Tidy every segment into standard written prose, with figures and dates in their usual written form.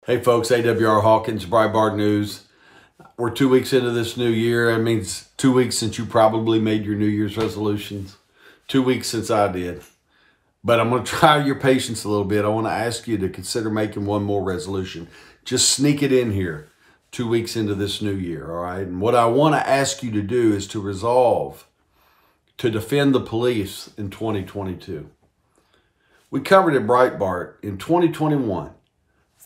Hey folks, AWR Hawkins, Breitbart News. We're 2 weeks into this new year. That means 2 weeks since you probably made your New Year's resolutions. 2 weeks since I did. But I'm going to try your patience a little bit. I want to ask you to consider making one more resolution. Just sneak it in here 2 weeks into this new year, all right? And what I want to ask you to do is to resolve to defend the police in 2022. We covered at Breitbart in 2021.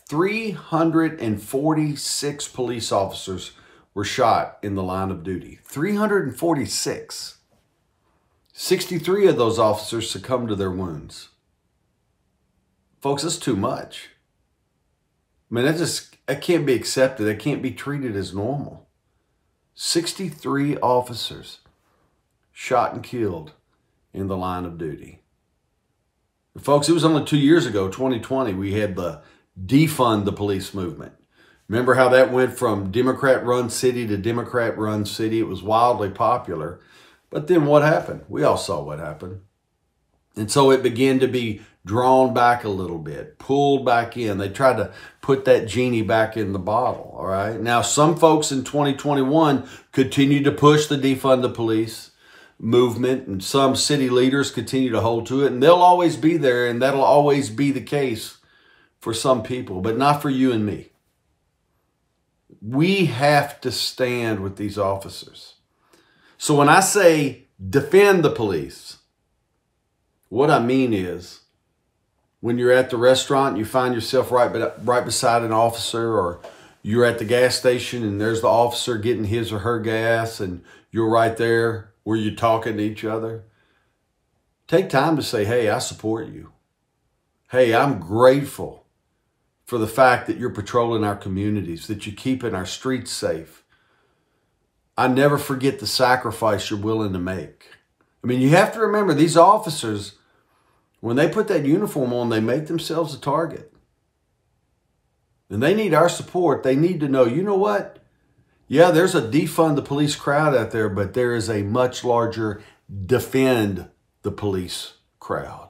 346 police officers were shot in the line of duty. 346. 63 of those officers succumbed to their wounds. Folks, that's too much. I mean, that can't be accepted. That can't be treated as normal. 63 officers shot and killed in the line of duty. Folks, it was only 2 years ago, 2020, we had the Defund the Police movement. Remember how that went from Democrat-run city to Democrat-run city? It was wildly popular. But then what happened? We all saw what happened. And so it began to be drawn back a little bit, pulled back in. They tried to put that genie back in the bottle, all right? Now, some folks in 2021 continued to push the Defund the Police movement, and some city leaders continue to hold to it, and they'll always be there, and that'll always be the case for some people, but not for you and me. We have to stand with these officers. So when I say defend the police, what I mean is when you're at the restaurant and you find yourself right beside an officer, or you're at the gas station and there's the officer getting his or her gas and you're right there where you're talking to each other, take time to say, hey, I support you. Hey, I'm grateful for the fact that you're patrolling our communities, that you're keeping our streets safe. I never forget the sacrifice you're willing to make. I mean, you have to remember, these officers, when they put that uniform on, they make themselves a target. And they need our support. They need to know, you know what? Yeah, there's a defund the police crowd out there, but there is a much larger defend the police crowd.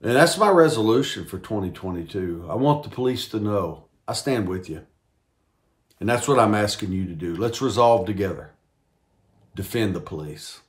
And that's my resolution for 2022. I want the police to know I stand with you. And that's what I'm asking you to do. Let's resolve together. Defend the police.